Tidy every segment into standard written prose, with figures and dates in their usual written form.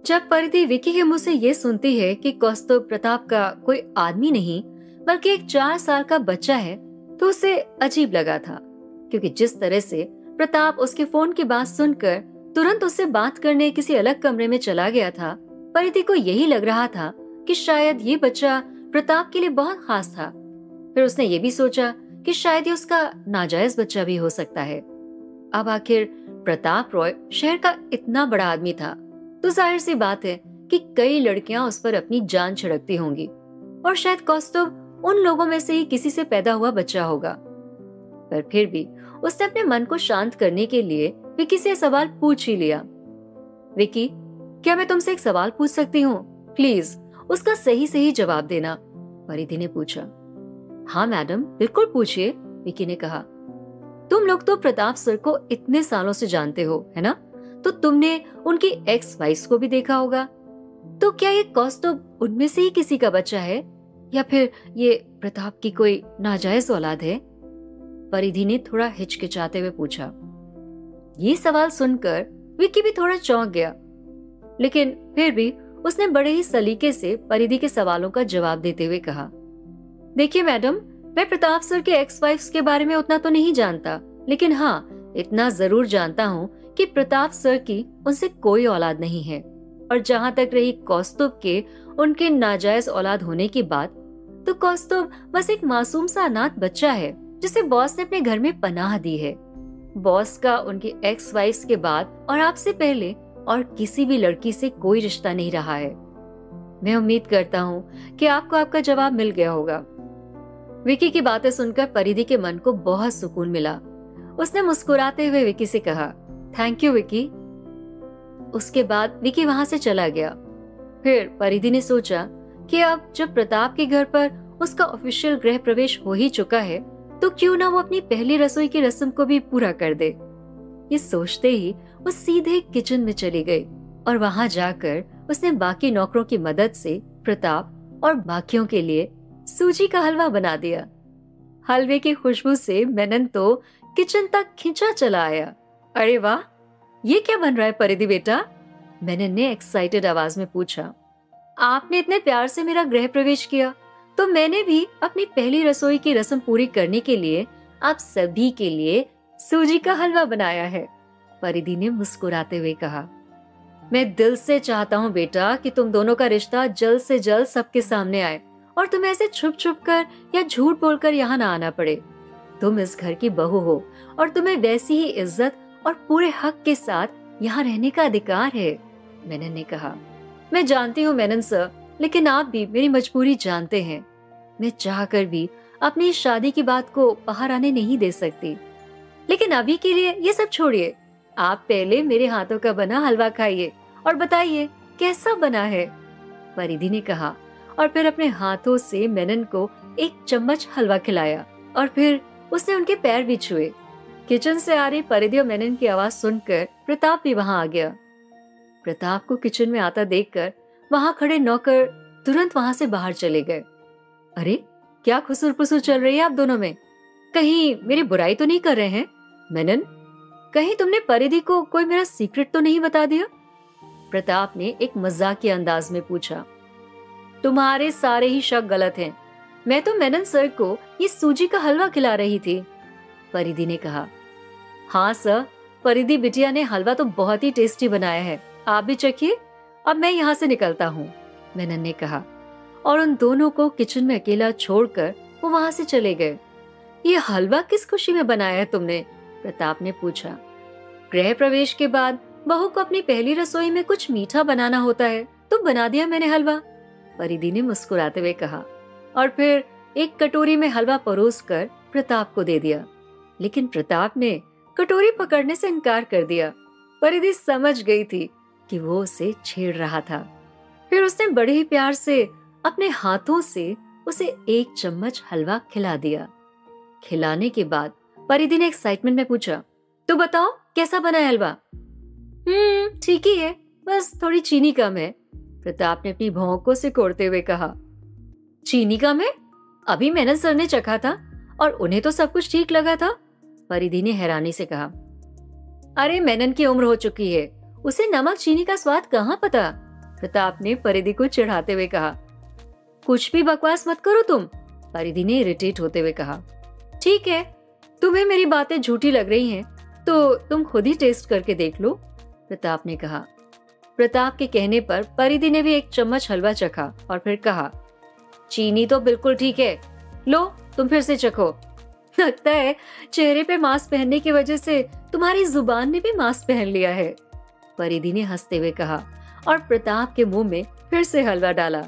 जब परिधि विकी के मुंह से ये सुनती है कि कौस्तुभ प्रताप का कोई आदमी नहीं बल्कि एक 4 साल का बच्चा है, तो उसे अजीब लगा था, क्योंकि जिस तरह से प्रताप उसके फोन की बात सुनकर तुरंत उससे बात करने किसी अलग कमरे में चला गया था, परिधि को यही लग रहा था कि शायद ये बच्चा प्रताप के लिए बहुत खास था। फिर उसने ये भी सोचा कि शायद ये उसका नाजायज बच्चा भी हो सकता है। अब आखिर प्रताप रॉय शहर का इतना बड़ा आदमी था, तो जाहिर सी बात है कि कई लड़कियां उस पर अपनी जान छिड़कती होंगी, और शायद कौस्तुभ उन लोगों में से ही किसी से पैदा हुआ बच्चा होगा। पर फिर भी उसने अपने मन को शांत करने के लिए विकी से सवाल पूछ ही लिया। विकी, क्या मैं तुमसे एक सवाल पूछ सकती हूँ? प्लीज उसका सही सही जवाब देना, परिधि ने पूछा। हाँ मैडम, बिल्कुल पूछिए, विकी ने कहा। तुम लोग तो प्रताप सर को इतने सालों से जानते हो, है ना? तो तुमने उनकी एक्स वाइफ को भी देखा होगा। तो क्या ये कौस्तुभ उनमें से ही किसी का बच्चा है, या फिर ये प्रताप की कोई नाजायज औलाद है? परिधि ने थोड़ा हिचकिचाते हुए पूछा। ये सवाल सुनकर विकी भी थोड़ा चौंक गया, लेकिन फिर भी उसने बड़े ही सलीके से परिधि के सवालों का जवाब देते हुए कहा, देखिए मैडम, मैं प्रताप सर के एक्स वाइफ्स के बारे में उतना तो नहीं जानता, लेकिन हाँ, इतना जरूर जानता हूँ कि प्रताप सर की उनसे कोई औलाद नहीं है। और जहाँ तक रही कौस्तुभ के उनके नाजायज औलाद होने की बात, तो कौस्तुभ बस एक मासूम सा अनाथ बच्चा है जिसे बॉस ने अपने घर में पनाह दी है। बॉस का उनकी एक्स वाइफ्स के बाद और आपसे पहले और किसी भी लड़की से कोई रिश्ता नहीं रहा है। मैं उम्मीद करता हूँ कि आपको आपका जवाब मिल गया होगा। विकी की बातें सुनकर परिधि के मन को बहुत सुकून मिला। उसने मुस्कुराते हुए विकी से कहा, थैंक यू विकी। उसके बाद विकी वहां से चला गया। फिर परिधि ने सोचा कि अब जब प्रताप के घर पर उसका ऑफिशियल गृह प्रवेश हो ही चुका है, तो क्यों ना वो अपनी पहली रसोई की रस्म को भी पूरा कर दे। ये सोचते ही वो सीधे किचन में चली गई और वहां जाकर उसने बाकी नौकरों की मदद से प्रताप और बाकियों के लिए सूजी का हलवा बना दिया। हलवे की खुशबू से मेनन तो किचन तक खिंचा चला आया। अरे वाह, ये क्या बन रहा है परिधि बेटा? मेनन ने एक्साइटेड आवाज में पूछा। आपने इतने प्यार से मेरा गृह प्रवेश किया, तो मैंने भी अपनी पहली रसोई की रस्म पूरी करने के लिए आप सभी के लिए सूजी का हलवा बनाया है, परिधि ने मुस्कुराते हुए कहा। मैं दिल से चाहता हूँ बेटा कि तुम दोनों का रिश्ता जल्द से जल्द सबके सामने आए और तुम्हें ऐसे छुप छुप कर या झूठ बोलकर यहाँ ना आना पड़े। तुम इस घर की बहू हो और तुम्हें वैसी ही इज्जत और पूरे हक के साथ यहाँ रहने का अधिकार है, मेनन ने कहा। मैं जानती हूँ मेनन सर, लेकिन आप भी मेरी मजबूरी जानते हैं। मैं चाहकर भी अपनी इस शादी की बात को बाहर आने नहीं दे सकती। लेकिन अभी के लिए ये सब छोड़िए, आप पहले मेरे हाथों का बना हलवा खाइए और बताइए कैसा बना है, परिधि ने कहा। और फिर अपने हाथों से मेनन को एक चम्मच हलवा खिलाया और फिर उसने उनके पैर भी छुए। किचन से आ रही परिधि और मेनन की आवाज सुनकर प्रताप भी वहां आ गया। प्रताप को किचन में आता देखकर वहां खड़े नौकर तुरंत वहां से बाहर चले गए। अरे, क्या खुसुर पुसुर चल रही है आप दोनों में? कहीं मेरी बुराई तो नहीं कर रहे हैं? मेनन, कहीं तुमने परिधि को कोई मेरा सीक्रेट तो नहीं बता दिया? प्रताप ने एक मजाकिया अंदाज में पूछा। तुम्हारे सारे ही शक गलत हैं। मैं तो मेनन सर को ये सूजी का हलवा खिला रही थी, परिधि ने कहा। हाँ सर, परिधि बिटिया ने हलवा तो बहुत ही टेस्टी बनाया है, आप भी चखिए। अब मैं यहाँ से निकलता हूँ, मेनन ने कहा। और उन दोनों को किचन में अकेला छोड़कर वो वहां से चले गए। ये हलवा किस खुशी में बनाया है तुमने? प्रताप ने पूछा। गृह प्रवेश के बाद बहू को अपनी पहली रसोई में कुछ मीठा बनाना होता है, तो बना दिया मैंने हलवा, परिधि ने मुस्कुराते हुए कहा। और फिर एक कटोरी में हलवा परोसकर प्रताप को दे दिया। लेकिन प्रताप ने कटोरी पकड़ने से इनकार कर दिया। परिधि समझ गई थी कि वो उसे छेड़ रहा था। फिर उसने बड़े ही प्यार से अपने हाथों से उसे एक चम्मच हलवा खिला दिया। खिलाने के बाद परिधि ने एक्साइटमेंट में पूछा, तो बताओ कैसा बना है हलवा? ठीक ही है, बस थोड़ी चीनी कम है, प्रताप ने अपनी भौंकों से कोड़ते हुए कहा। चीनी कम है? अभी मेनन सर ने चखा था और उन्हें तो सब कुछ ठीक लगा था, परिधि ने हैरानी से कहा। अरे मेनन की उम्र हो चुकी है, उसे नमक चीनी का स्वाद कहाँ पता, प्रताप ने परिधि को चिढ़ाते हुए कहा। कुछ भी बकवास मत करो तुम, परिधि ने इरिटेट होते हुए कहा। ठीक है, तुम्हें मेरी बातें झूठी लग रही हैं, तो तुम खुद ही टेस्ट करके देख लो, प्रताप ने कहा। प्रताप के कहने पर परिधि ने भी एक चम्मच हलवा चखा और फिर कहा, चीनी तो बिल्कुल ठीक है, लो तुम फिर से चखो। लगता है चेहरे पे मास्क पहनने की वजह से तुम्हारी जुबान ने भी मास्क पहन लिया है, परिधि ने हंसते हुए कहा और प्रताप के मुंह में फिर से हलवा डाला।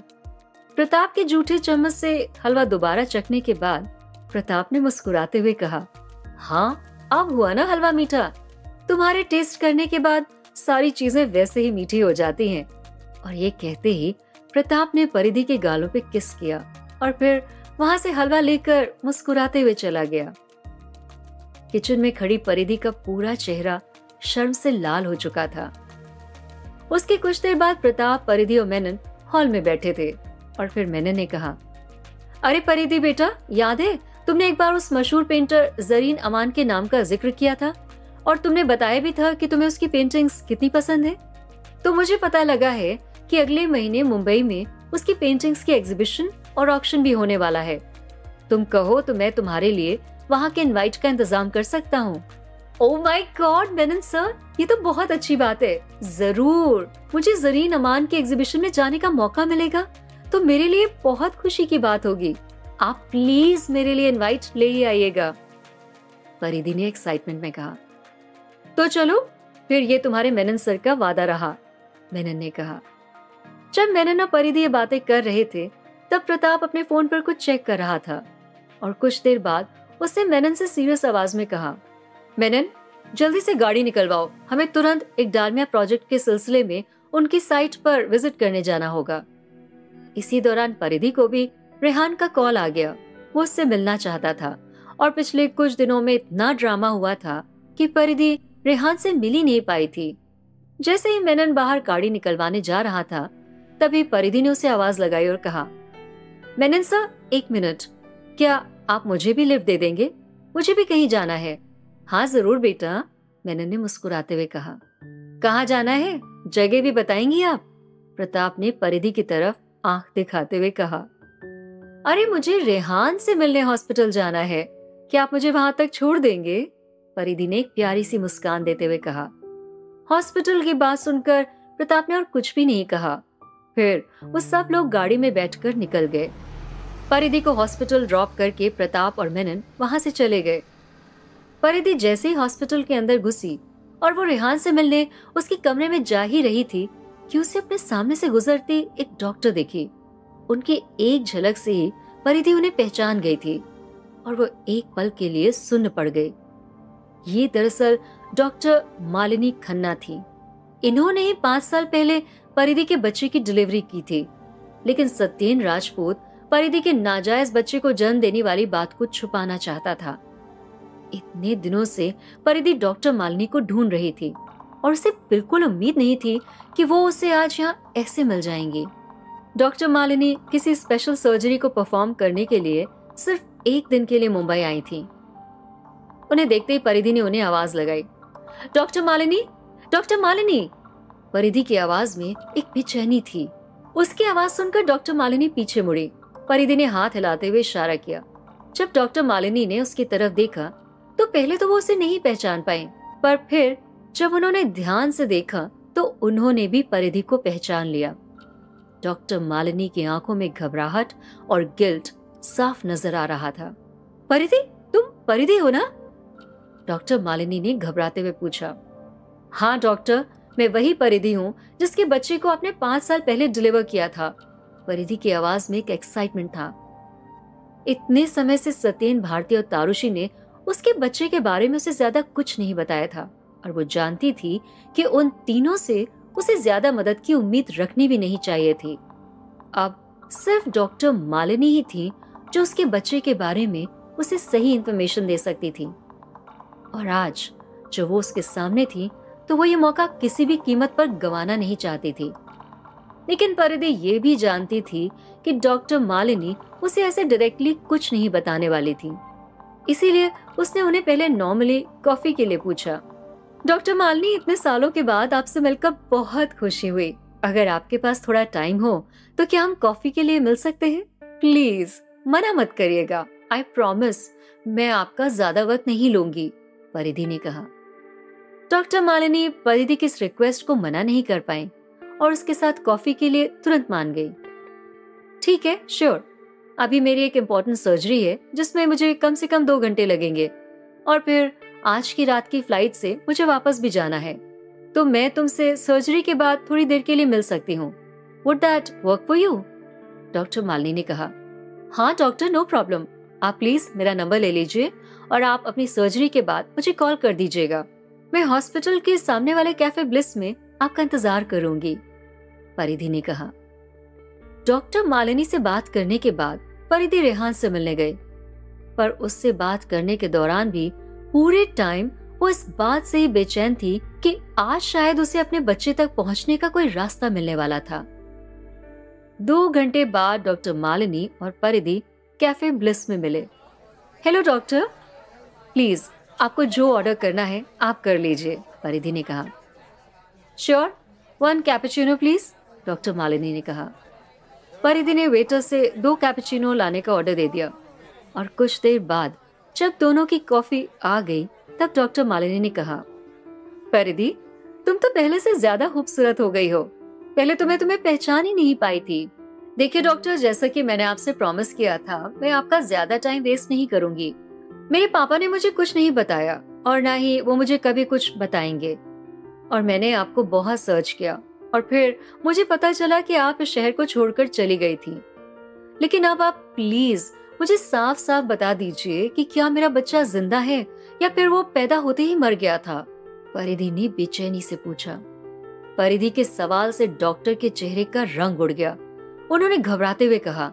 प्रताप के जूठे चम्मच से हलवा दोबारा चखने के बाद प्रताप ने मुस्कुराते हुए कहा, हाँ अब हुआ ना हलवा मीठा। तुम्हारे टेस्ट करने के बाद सारी चीजें वैसे ही मीठी हो जाती हैं। और ये कहते ही प्रताप ने परिधि के गालों पे किस किया और फिर वहां से हलवा लेकर मुस्कुराते हुए चला गया। किचन में खड़ी परिधि का पूरा चेहरा शर्म से लाल हो चुका था। उसके कुछ देर बाद प्रताप, परिधि और मेनन हॉल में बैठे थे और फिर मेनन ने कहा, अरे परिधि बेटा, याद है तुमने एक बार उस मशहूर पेंटर जरीन अमान के नाम का जिक्र किया था और तुमने बताया भी था कि तुम्हें उसकी पेंटिंग्स कितनी पसंद है। तो मुझे पता लगा है कि अगले महीने मुंबई में उसकी पेंटिंग्स की एग्जीबिशन और ऑक्शन भी होने वाला है। तुम कहो तो मैं तुम्हारे लिए वहाँ के इनवाइट का इंतजाम कर सकता हूँ। Oh my God Menon sir, ये तो बहुत अच्छी बात है। जरूर, मुझे जरीन अमान के एग्जीबिशन में जाने का मौका मिलेगा तो मेरे लिए बहुत खुशी की बात होगी। आप प्लीज मेरे लिए इनवाइट ले ही आइएगा, परिधि ने एक्साइटमेंट में कहा। तो चलो फिर, ये तुम्हारे मेनन सर का वादा रहा, मेनन ने कहा। जब मेनन और परिधि ये बातें कर रहे थे तब प्रताप अपने फोन पर कुछ चेक कर रहा था और कुछ देर बाद उसने मेनन से सीरियस आवाज में कहा, मेनन जल्दी से गाड़ी निकलवाओ, हमें तुरंत एक डालमिया प्रोजेक्ट के सिलसिले में उनकी साइट पर विजिट करने जाना होगा। इसी दौरान परिधि को भी रेहान का कॉल आ गया। वो उससे मिलना चाहता था और पिछले कुछ दिनों में इतना ड्रामा हुआ था कि परिधि रेहान से मिल ही नहीं पाई थी। जैसे ही मेनन बाहर गाड़ी निकलवाने जा रहा था तभी परिधि ने उसे आवाज लगाई और कहा, मेनन सर एक मिनट, क्या आप मुझे भी लिफ्ट दे देंगे? मुझे भी कहीं जाना है। हाँ जरूर बेटा, मेनन ने मुस्कुराते हुए कहा। कहाँ जाना है, जगह भी बताएंगी आप? प्रताप ने परिधि की तरफ आंख दिखाते हुए कहा। अरे मुझे रेहान से मिलने हॉस्पिटल जाना है, क्या आप मुझे वहां तक छोड़ देंगे? परिधि ने एक प्यारी सी मुस्कान देते हुए कहा। हॉस्पिटल की बात सुनकर प्रताप ने और कुछ भी नहीं कहा। फिर वो सब लोग गाड़ी में बैठकर निकल गए। परिधि को हॉस्पिटल ड्रॉप करके प्रताप और मेनन वहां से चले गए। परिधि जैसे ही हॉस्पिटल के अंदर घुसी और वो रेहान से मिलने उसके कमरे में जा ही रही थी कि उसे अपने सामने से गुजरती एक डॉक्टर दिखी। उनकी एक झलक से ही परिधि उन्हें पहचान गई थी और वो एक पल के लिए सुन्न पड़ गई। ये दरअसल डॉक्टर मालिनी खन्ना थी। इन्होंने ही 5 साल पहले परिधि के बच्चे की डिलीवरी की थी, लेकिन सत्येन राजपूत परिधि के नाजायज बच्चे को जन्म देने वाली बात को छुपाना चाहता था। इतने दिनों से परिधि डॉक्टर मालिनी को ढूंढ रही थी और उसे बिल्कुल उम्मीद नहीं थी कि वो उसे आज यहाँ ऐसे मिल जाएंगी। डॉक्टर मालिनी किसी स्पेशल सर्जरी को परफॉर्म करने के लिए सिर्फ एक दिन के लिए मुंबई आई थी। उन्हें देखते ही परिधि ने उन्हें आवाज लगाई, डॉक्टर मालिनी, डॉक्टर मालिनी। परिधि की आवाज में एक बेचैनी थी। उसकी आवाज सुनकर डॉक्टर मालिनी पीछे मुड़ी। परिधि ने हाथ हिलाते हुए इशारा किया। जब डॉक्टर मालिनी ने उसकी तरफ देखा तो पहले तो वो उसे नहीं पहचान पाई, पर फिर जब उन्होंने ध्यान से देखा तो उन्होंने भी परिधि को पहचान लिया। डॉक्टर मालिनी की आंखों में घबराहट और गिल्ट साफ नजर आ रहा था। परिधि, तुम परिधि हो ना? डॉक्टर मालिनी ने घबराते हुए पूछा। हाँ डॉक्टर, मैं वही परिधि हूँ जिसके बच्चे को आपने 5 साल पहले डिलीवर किया था। परिधि की आवाज में एक एक्साइटमेंट था। इतने समय से सत्येन, भारती और तारुषी ने उसके बच्चे के बारे में उसे ज्यादा कुछ नहीं बताया था और वो जानती थी कि उन तीनों से उसे ज्यादा मदद की उम्मीद रखनी भी नहीं चाहिए थी। अब सिर्फ डॉक्टर मालिनी ही थी जो उसके बच्चे के बारे में उसे सही इंफॉर्मेशन दे सकती थी। और आज जो वो उसके सामने थी तो वो ये मौका किसी भी कीमत पर गंवाना नहीं चाहती थी। लेकिन परिधि ये भी जानती थी कि डॉक्टर मालिनी उसे ऐसे डायरेक्टली कुछ नहीं बताने वाली थी। इसीलिए उसने उन्हें पहले नॉर्मली कॉफी के लिए पूछा। डॉक्टर मालिनी, इतने सालों के बाद आपसे मिलकर बहुत खुशी हुई। अगर आपके पास थोड़ा टाइम हो तो क्या हम कॉफी के लिए मिल सकते हैं? प्लीज मना मत करिएगा, आई प्रॉमिस मैं आपका ज्यादा वक्त नहीं लूंगी, परिधि ने कहा। डॉक्टर मालिनी परिधि की इस रिक्वेस्ट को मना नहीं कर पाई और उसके साथ कॉफी के लिए तुरंत मान गई। ठीक है, श्योर। अभी मेरी एक इम्पोर्टेंट सर्जरी है जिसमें मुझे कम से कम 2 घंटे लगेंगे और फिर आज की रात की फ्लाइट से मुझे वापस भी जाना है, तो मैं तुमसे सर्जरी के बाद थोड़ी देर के लिए मिल सकती हूँ। Would that work for you? Doctor Malini ने कहा। हाँ डॉक्टर, नो प्रॉब्लम। आप प्लीज मेरा नंबर ले लीजिए और आप अपनी सर्जरी के बाद मुझे कॉल कर दीजिएगा। मैं हॉस्पिटल के सामने वाले कैफे ब्लिस में आपका इंतजार करूंगी, परिधि ने कहा। डॉक्टर मालिनी से बात करने के बाद परिधि रेहान से मिलने गई, पर उससे बात करने के दौरान भी पूरे टाइम वो इस बात से ही बेचैन थी कि आज शायद उसे अपने बच्चे तक पहुंचने का कोई रास्ता मिलने वाला था। 2 घंटे बाद डॉक्टर मालिनी और परिधि कैफे ब्लिस में मिले। हेलो डॉक्टर, प्लीज आपको जो ऑर्डर करना है आप कर लीजिए, परिधि ने कहा। Sure, 1 cappuccino please, doctor Malini ने कहा। परिधि ने वेटर से 2 कैपुचिनो लाने का ऑर्डर दे दिया और कुछ देर बाद जब दोनों की कॉफी आ गई तब डॉक्टर मालिनी ने कहा, परिधि तुम तो पहले से ज्यादा खूबसूरत हो गई हो। पहले तो मैं तुम्हें पहचान ही नहीं पाई थी। देखिए डॉक्टर, जैसा कि मैंने आपसे प्रॉमिस किया था, मैं आपका ज्यादा टाइम वेस्ट नहीं करूंगी। मेरे पापा ने मुझे कुछ नहीं बताया और ना ही वो मुझे कभी कुछ बताएंगे, और मैंने आपको बहुत सर्च किया और फिर मुझे पता चला कि आप इस शहर को छोड़कर चली गई थी। लेकिन अब आप प्लीज मुझे साफ साफ बता दीजिए कि क्या मेरा बच्चा जिंदा है या फिर वो पैदा होते ही मर गया था, परिधि ने बेचैनी से पूछा। परिधि के सवाल से डॉक्टर के चेहरे का रंग उड़ गया। उन्होंने घबराते हुए कहा,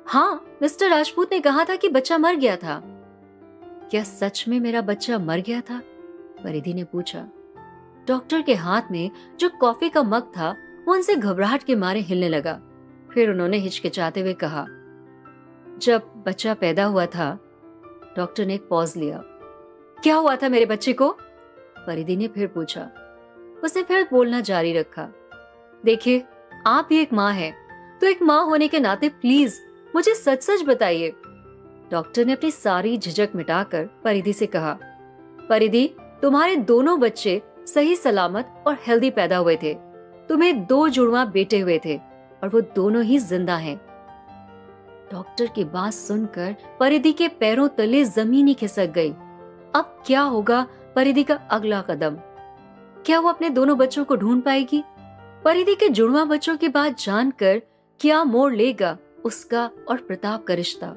हाँ मिस्टर राजपूत ने कहा था कि बच्चा मर गया था। क्या सच में मेरा बच्चा मर गया था? परिधि ने पूछा। डॉक्टर के हाथ में जो कॉफी का मग था वो उनसे घबराहट के मारे हिलने लगा। फिर उन्होंने हिचकिचाते हुए कहा, जब बच्चा पैदा हुआ था। डॉक्टर ने एक पॉज लिया। क्या हुआ था मेरे बच्चे को? परिधि ने फिर पूछा। उसने फिर बोलना जारी रखा, देखिए आप भी एक माँ हैं, तो एक माँ होने के नाते प्लीज मुझे सच सच बताइए। डॉक्टर ने अपनी सारी झिझक मिटाकर परिधि से कहा, परिधि तुम्हारे दोनों बच्चे सही सलामत और हेल्दी पैदा हुए थे। तुम्हें 2 जुड़वा बेटे हुए थे और वो दोनों ही जिंदा हैं। डॉक्टर की बात सुनकर परिधि के पैरों तले जमीन ही खिसक गई। अब क्या होगा परिधि का अगला कदम? क्या वो अपने दोनों बच्चों को ढूंढ पाएगी? परिधि के जुड़वा बच्चों की बात जानकर क्या मोड़ लेगा उसका और प्रताप का रिश्ता?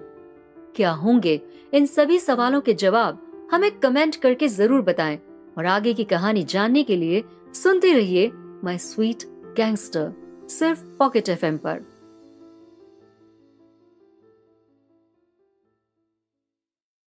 क्या होंगे इन सभी सवालों के जवाब? हमें कमेंट करके जरूर बताएं और आगे की कहानी जानने के लिए सुनते रहिए माय स्वीट गैंगस्टर, सिर्फ पॉकेट FM पर।